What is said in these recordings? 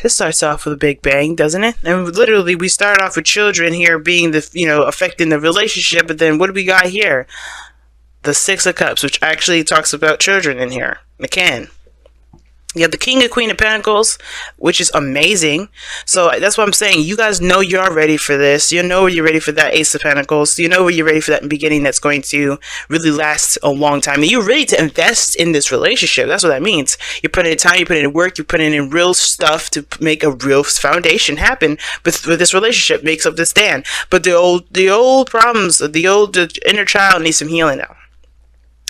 this starts off with a big bang, doesn't it? And literally, we start off with children here being the, affecting the relationship, but then what do we got here? The Six of Cups, which actually talks about children in here. Again, you have the King and Queen of Pentacles, which is amazing. So that's what I'm saying. You guys know you're ready for this. You know you're ready for that Ace of Pentacles. You know you're ready for that beginning that's going to really last a long time. And you're ready to invest in this relationship. That's what that means. You're putting in time, you're putting in work, you're putting in real stuff to make a real foundation happen with this relationship, makes up the stand. But the old problems, the inner child needs some healing now.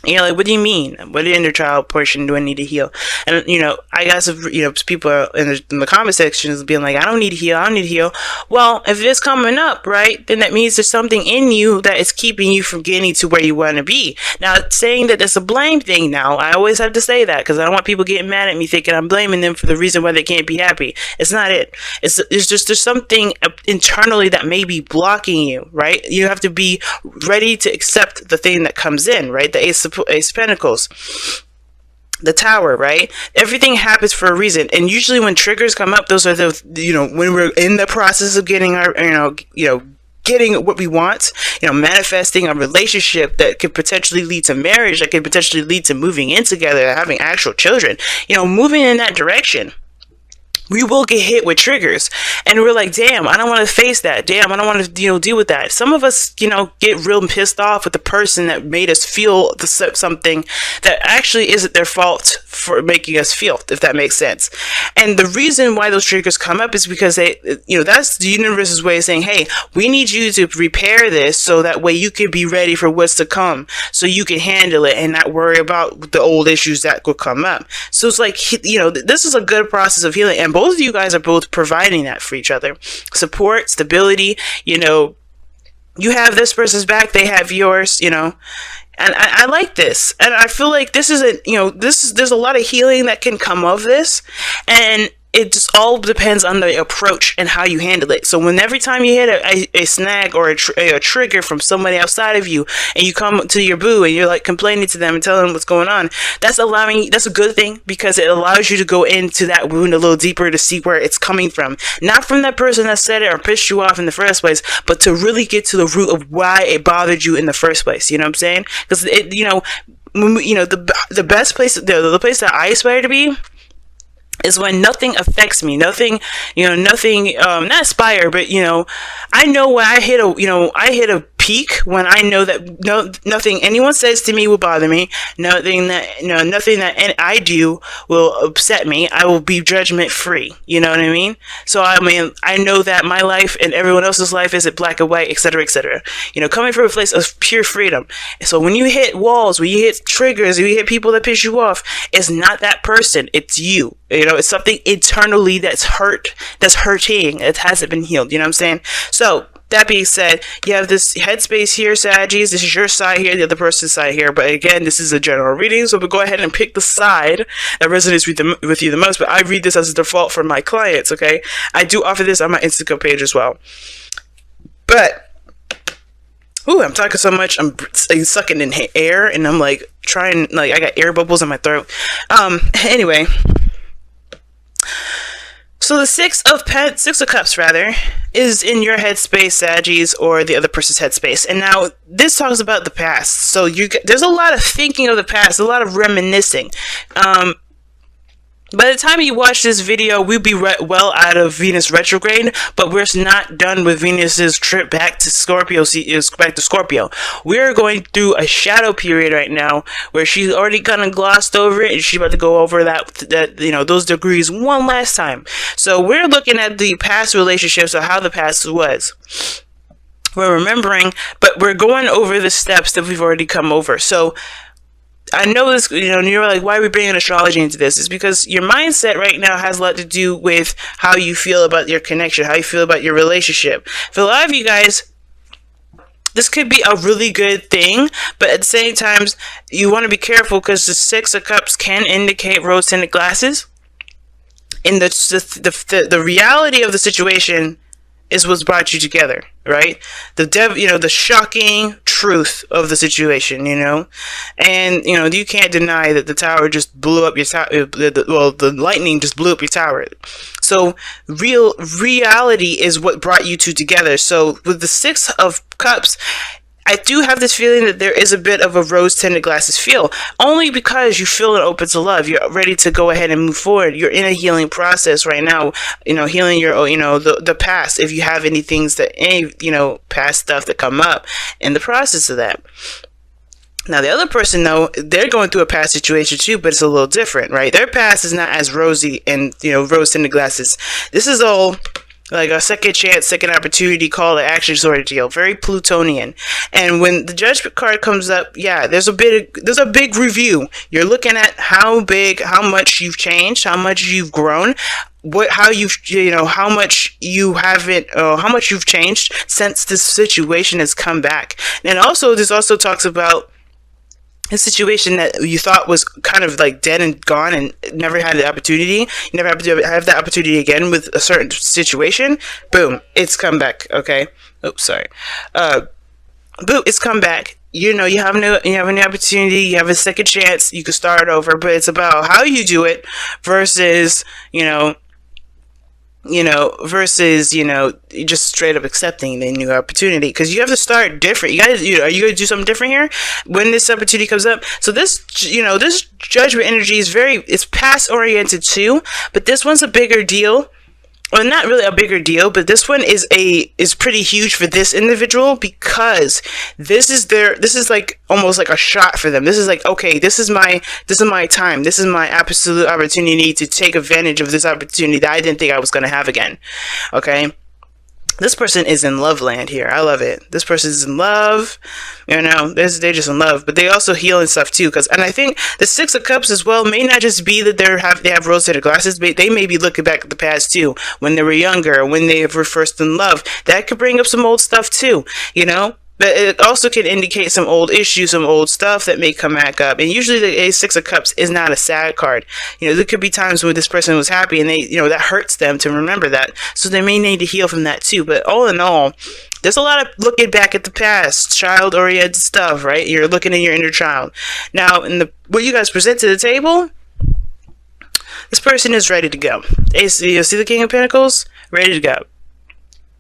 You're like, what do you mean? What inner child portion do I need to heal? And, I got some, people in the comment sections being like, I don't need to heal. Well, if it's coming up, right, then that means there's something in you that is keeping you from getting to where you want to be. Now, saying that it's a blame thing now, I always have to say that because I don't want people getting mad at me thinking I'm blaming them for the reason why they can't be happy. It's not it. It's just there's something internally that may be blocking you, right? You have to be ready to accept the thing that comes in, right? The Ace of Pentacles, the Tower, right? Everything happens for a reason, and usually when triggers come up, those are the when we're in the process of getting our getting what we want, manifesting a relationship that could potentially lead to marriage, that could potentially lead to moving in together, having actual children, moving in that direction. We will get hit with triggers, and we're like, damn, I don't want to face that. Damn, I don't want to, deal with that. Some of us, get real pissed off with the person that made us feel something that actually isn't their fault for making us feel, if that makes sense. And the reason why those triggers come up is because that's the universe's way of saying, hey, we need you to repair this so that way you can be ready for what's to come, so you can handle it and not worry about the old issues that could come up. So it's like, this is a good process of healing, and both of you guys are both providing that for each other. Support, stability, you have this person's back, they have yours, and I like this. And I feel like this is there's a lot of healing that can come of this, and it just all depends on the approach and how you handle it. So every time you hit a snag or a trigger from somebody outside of you, and you come to your boo and you're like complaining to them and telling them what's going on, that's a good thing, because it allows you to go into that wound a little deeper to see where it's coming from. Not from that person that said it or pissed you off in the first place, but to really get to the root of why it bothered you in the first place. You know what I'm saying? Because the best place, the place that I aspire to be, is when nothing affects me, nothing, not aspire, but, I know when I hit a peak when I know that nothing anyone says to me will bother me, nothing that I do will upset me. I will be judgment free. You know what I mean? So I know that my life and everyone else's life isn't black and white, etc., etc. Coming from a place of pure freedom. So when you hit walls, when you hit triggers, when you hit people that piss you off, it's not that person, it's you. It's something internally that's hurting. It hasn't been healed. You know what I'm saying? So that being said, you have this headspace here, Saggies. This is your side here, the other person's side here. But again, this is a general reading, so we'll go ahead and pick the side that resonates with you the most. But I read this as a default for my clients, okay? I do offer this on my Instagram page as well. But, I'm talking so much, I'm sucking in air, and I'm I got air bubbles in my throat. Anyway. So the Six of Cups, is in your headspace, Saggies, or the other person's headspace. And now this talks about the past. So there's a lot of thinking of the past, a lot of reminiscing. By the time you watch this video, we'll be well out of Venus retrograde, but we're not done with Venus's trip back to Scorpio. We're going through a shadow period right now where she's already kind of glossed over it, and she's about to go over those degrees one last time. So we're looking at the past relationships, or how the past was. We're remembering, but we're going over the steps that we've already come over. So I know this, and you're like, why are we bringing astrology into this? It's because your mindset right now has a lot to do with how you feel about your connection, how you feel about your relationship. For a lot of you guys, this could be a really good thing, but at the same time, you want to be careful, because the Six of Cups can indicate rose-tinted glasses. And the reality of the situation is what's brought you together, right? The shocking truth of the situation, and you can't deny that the tower just blew up your tower. The lightning just blew up your tower. So reality is what brought you two together. So with the Six of Cups, I do have this feeling that there is a bit of a rose-tinted glasses feel, only because you feel open to love. You're ready to go ahead and move forward. You're in a healing process right now, healing your, the past. If you have any things past stuff that come up in the process of that. Now, the other person, though, they're going through a past situation too, but it's a little different, right? Their past is not as rosy and, rose-tinted glasses. This is all like a second chance, second opportunity, call to action sort of deal. Very Plutonian. And when the Judgment card comes up, there's a big review. You're looking at how much you've changed, how much you've grown, how much you've changed since this situation has come back. And also, this also talks about a situation that you thought was kind of like dead and gone and never had the opportunity. You never have to have that opportunity again with a certain situation. Boom, it's come back. Okay. Oops, sorry. Boom, it's come back. You have an opportunity. You have a second chance. You can start over, but it's about how you do it versus just straight up accepting the new opportunity, because you have to start different. Are you going to do something different here when this opportunity comes up? So this Judgment energy it's past oriented too, but this one's a bigger deal. Well, not really a bigger deal, but this one is pretty huge for this individual, because this is like almost like a shot for them. This is like, okay, this is my time. This is my absolute opportunity to take advantage of this opportunity that I didn't think I was going to have again. Okay. This person is in love land here. I love it. This person is in love. They're just in love, but they also heal and stuff too. And I think the Six of Cups as well may not just be that they have rose-tinted glasses, but they may be looking back at the past too, when they were younger, when they were first in love. That could bring up some old stuff too, But it also can indicate some old issues, some old stuff that may come back up. And usually the Six of Cups is not a sad card. There could be times when this person was happy and they, that hurts them to remember that. So they may need to heal from that too. But all in all, there's a lot of looking back at the past, child-oriented stuff, right? You're looking at your inner child. Now, what you guys present to the table, this person is ready to go. You see the King of Pentacles? Ready to go.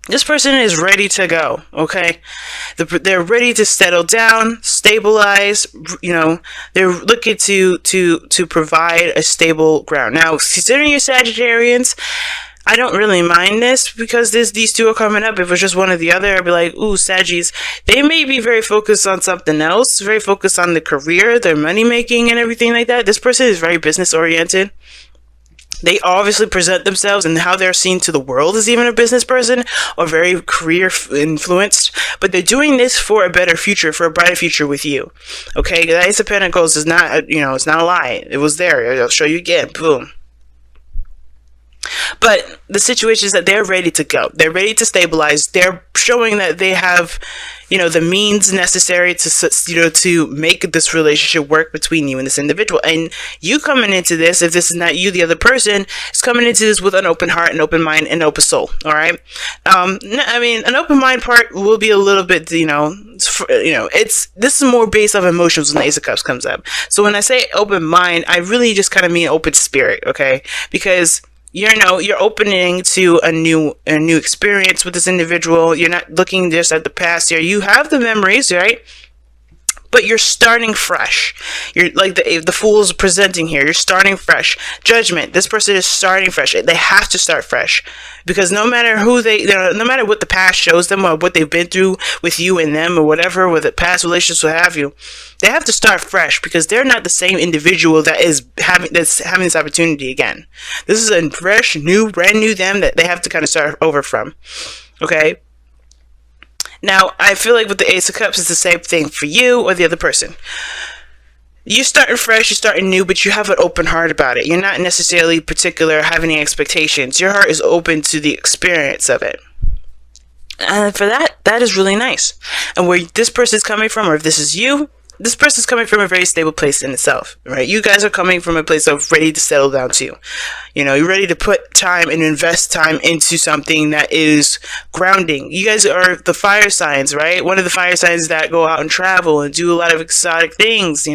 This person is ready to go, okay? They're ready to settle down, stabilize, they're looking to provide a stable ground. Now, considering your Sagittarians, I don't really mind this, because these two are coming up. If it was just one or the other, I'd be like, ooh, Saggies. They may be very focused on something else, very focused on the career, their money making and everything like that. This person is very business oriented. They obviously present themselves and how they're seen to the world as even a business person, or very career influenced, but they're doing this for a better future, for a brighter future with you. Okay, the Ace of Pentacles is not, it's not a lie. It was there. I'll show you again. Boom. But the situation is that they're ready to go. They're ready to stabilize. They're showing that they have, the means necessary to, to make this relationship work between you and this individual. And you coming into this, if this is not you, the other person is coming into this with an open heart, an open mind, and open soul. All right. An open mind part will be a little bit, this is more based off emotions when the Ace of Cups comes up. So when I say open mind, I really just kind of mean open spirit. Okay. Because you're opening to a new experience with this individual. You're not looking just at the past here. You have the memories, right? But you're starting fresh. You're like the Fool's presenting here. You're starting fresh. Judgment. This person is starting fresh. They have to start fresh, because no matter no matter what the past shows them, or what they've been through with you and them, or whatever, with the past relationships, what have you, they have to start fresh, because they're not the same individual that's having this opportunity again. This is a fresh, brand new them that they have to kind of start over from. Okay. Now, I feel like with the Ace of Cups, it's the same thing for you or the other person. You're starting fresh, you're starting new, but you have an open heart about it. You're not necessarily particular, have any expectations. Your heart is open to the experience of it. And for that is really nice. And where this person is coming from, or if this is you, this person's coming from a very stable place in itself, right? You guys are coming from a place of ready to settle down too. You're ready to put time and invest time into something that is grounding. You guys are the fire signs, right? One of the fire signs that go out and travel and do a lot of exotic things,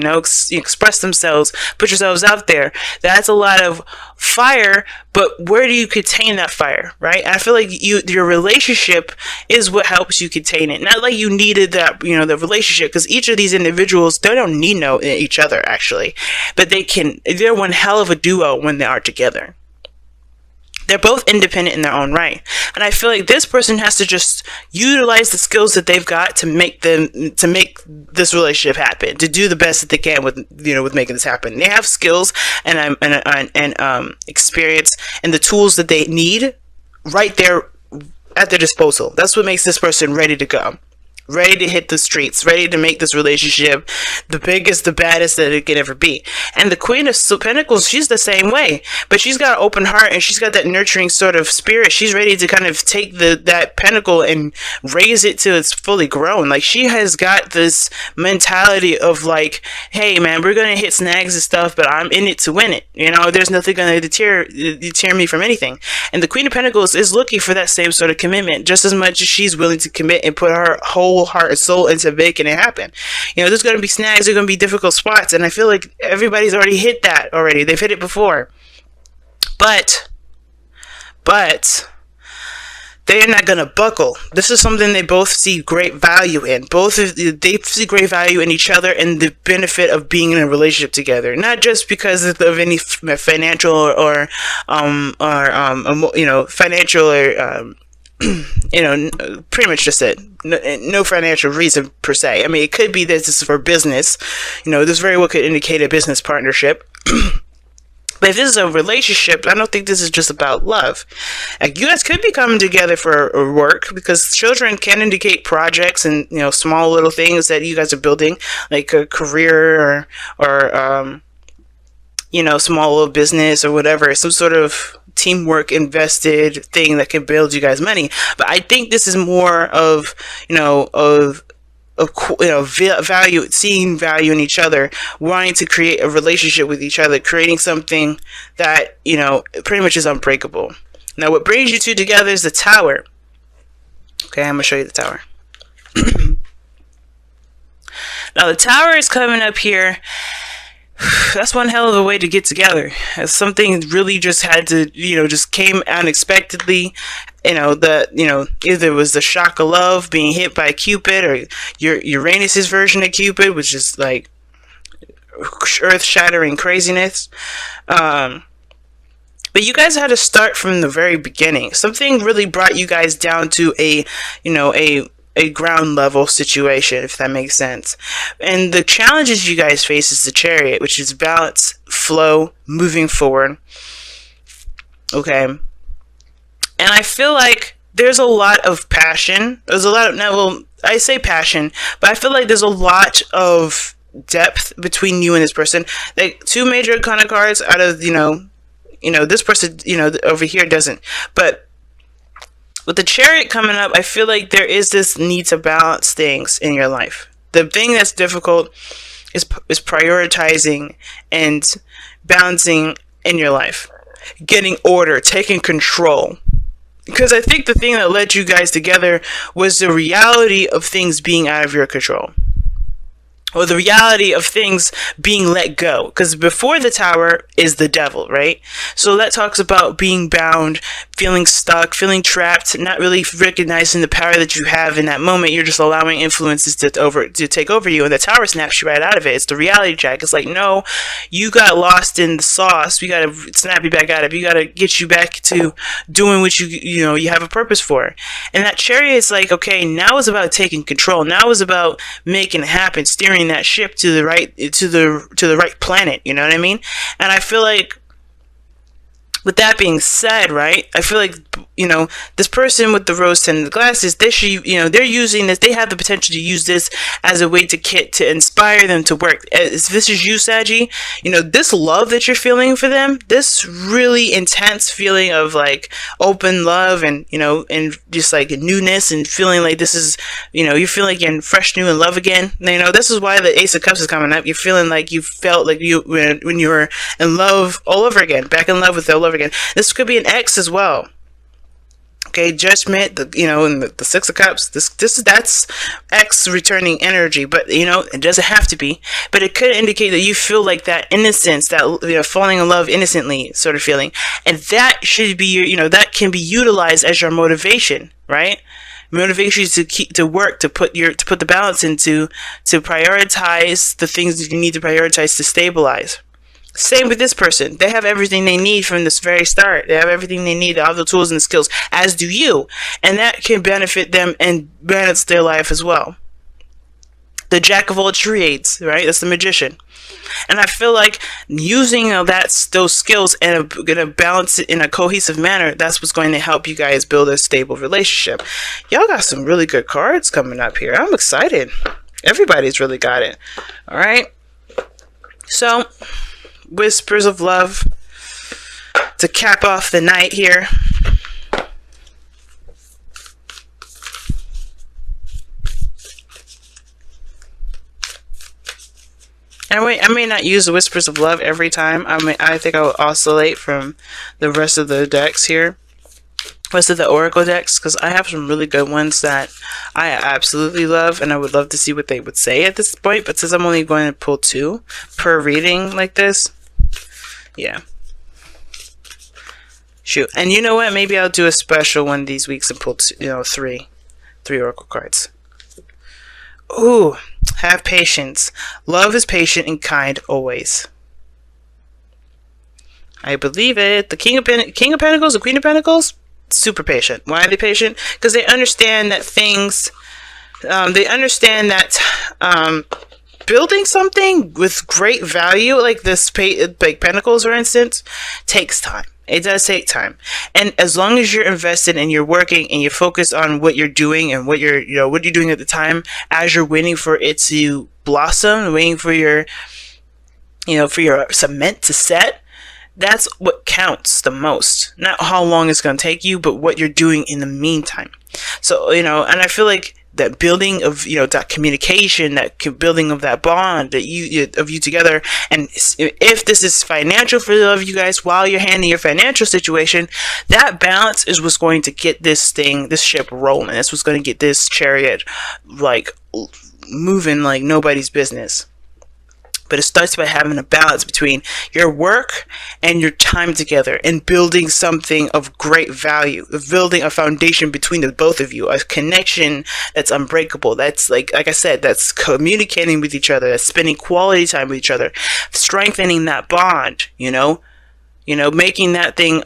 express themselves, put yourselves out there. That's a lot of fire, but where do you contain that fire, right? I feel like your relationship is what helps you contain it. Not like you needed that, the relationship, because each of these individuals, they don't need each other actually, but they're one hell of a duo when they are together. They're both independent in their own right. And I feel like this person has to just utilize the skills that they've got to make this relationship happen, to do the best that they can with making this happen. They have skills and experience and the tools that they need right there at their disposal. That's what makes this person ready to go. Ready to hit the streets, ready to make this relationship the biggest, the baddest that it could ever be. And the Queen of Pentacles, she's the same way, but she's got an open heart and she's got that nurturing sort of spirit. She's ready to kind of take that pentacle and raise it till it's fully grown. Like, she has got this mentality of like, hey man, we're gonna hit snags and stuff, but I'm in it to win it. There's nothing gonna deter me from anything. And the Queen of Pentacles is looking for that same sort of commitment, just as much as she's willing to commit and put her whole heart and soul into making it happen. There's going to be snags, there's going to be difficult spots, and I feel like everybody's already hit that already. They've hit it before. But they're not going to buckle. This is something they both see great value in. They see great value in each other and the benefit of being in a relationship together. Not just because of any financial or financial or pretty much just it. No financial reason per se. I mean, it could be that this is for business. This very well could indicate a business partnership. But if this is a relationship, I don't think this is just about love. Like, you guys could be coming together for work, because children can indicate projects and small little things that you guys are building, like a career or small little business or whatever, some sort of teamwork invested thing that can build you guys money. But I think this is more of value, seeing value in each other, wanting to create a relationship with each other, creating something that pretty much is unbreakable. Now, what brings you two together is the Tower. Okay, I'm gonna show you the Tower. Now, the Tower is coming up here. That's one hell of a way to get together. Something really just had to, just came unexpectedly. Either it was the shock of love, being hit by Cupid, or your Uranus's version of Cupid, which is like earth-shattering craziness. But you guys had to start from the very beginning. Something really brought you guys down to a ground level situation, if that makes sense. And the challenges you guys face is the Chariot, which is balance, flow, moving forward. Okay. And I feel like there's a lot of passion. There's a lot of, I say passion, but I feel like there's a lot of depth between you and this person. Like, two major kind of cards out of, this person, over here doesn't. But with the Chariot coming up, I feel like there is this need to balance things in your life. The thing that's difficult is prioritizing and balancing in your life. Getting order, taking control. Because I think the thing that led you guys together was the reality of things being out of your control. Or the reality of things being let go. Because before the Tower is the devil, right? So that talks about being bound, feeling stuck, feeling trapped, not really recognizing the power that you have in that moment. You're just allowing influences to take over you, and the Tower snaps you right out of it. It's the reality check. It's like, no, you got lost in the sauce. We gotta snap you back out of it. You gotta get you back to doing what you have a purpose for. And that Chariot is like, okay, now it's about taking control. Now it's about making it happen, steering that ship to the right planet. You know what I mean? And I feel like, with that being said, right, I feel like you know, this person with the rose-tinted glasses, they should, you know, they're using this, they have the potential to use this as a way to inspire them to work. If this is you, Saggy, you know, this love that you're feeling for them, this really intense feeling of like open love and, you know, and just like newness and feeling like this is, you know, you feel like you're fresh, new in love again. You know, this is why the Ace of Cups is coming up. You're feeling like you felt like you, when you were in love all over again, back in love with all over again. This could be an ex as well. Okay, Judgment, you know, and the Six of Cups, that's X returning energy, but, you know, it doesn't have to be, but it could indicate that you feel like that innocence, that, you know, falling in love innocently sort of feeling, and that should be your, you know, that can be utilized as your motivation, right? Motivation to work, to put the balance into, to prioritize the things that you need to prioritize to stabilize. Same with this person. They have everything they need from this very start. They have everything they need, all the tools and the skills, as do you. And that can benefit them and balance their life as well. The Jack of all trades, right? That's the Magician. And I feel like using those skills and gonna balance it in a cohesive manner, that's what's going to help you guys build a stable relationship. Y'all got some really good cards coming up here. I'm excited. Everybody's really got it. All right. So, Whispers of Love to cap off the night here. I may not use the Whispers of Love every time. I think I will oscillate from the rest of the decks here. Rest of the Oracle decks, because I have some really good ones that I absolutely love, and I would love to see what they would say at this point, but since I'm only going to pull 2 per reading like this, yeah. Shoot. And you know what? Maybe I'll do a special one of these weeks and pull 3 Oracle cards. Ooh, have patience. Love is patient and kind always. I believe it. The King of Pentacles, the Queen of Pentacles, super patient. Why are they patient? Because they understand that things, building something with great value, like this, like Pentacles, for instance, takes time. It does take time. And as long as you're invested and you're working and you're focused on what you're doing and what you're doing at the time, as you're waiting for it to blossom, waiting for your cement to set, that's what counts the most. Not how long it's going to take you, but what you're doing in the meantime. So, and I feel like that building of, that communication, that building of that bond that you together. And if this is financial for the of you guys, while you're handling your financial situation, that balance is what's going to get this ship rolling. That's what's going to get this chariot like moving like nobody's business. But it starts by having a balance between your work and your time together and building something of great value, building a foundation between the both of you, a connection that's unbreakable. That's like I said, that's communicating with each other, that's spending quality time with each other, strengthening that bond, making that thing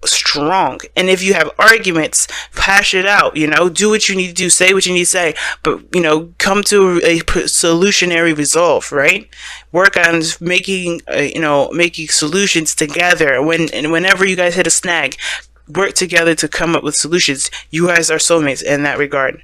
strong. And if you have arguments, hash it out, do what you need to do, say what you need to say, but come to a solutionary resolve, right? Work on making solutions together. Whenever you guys hit a snag, work together to come up with solutions. You guys are soulmates in that regard.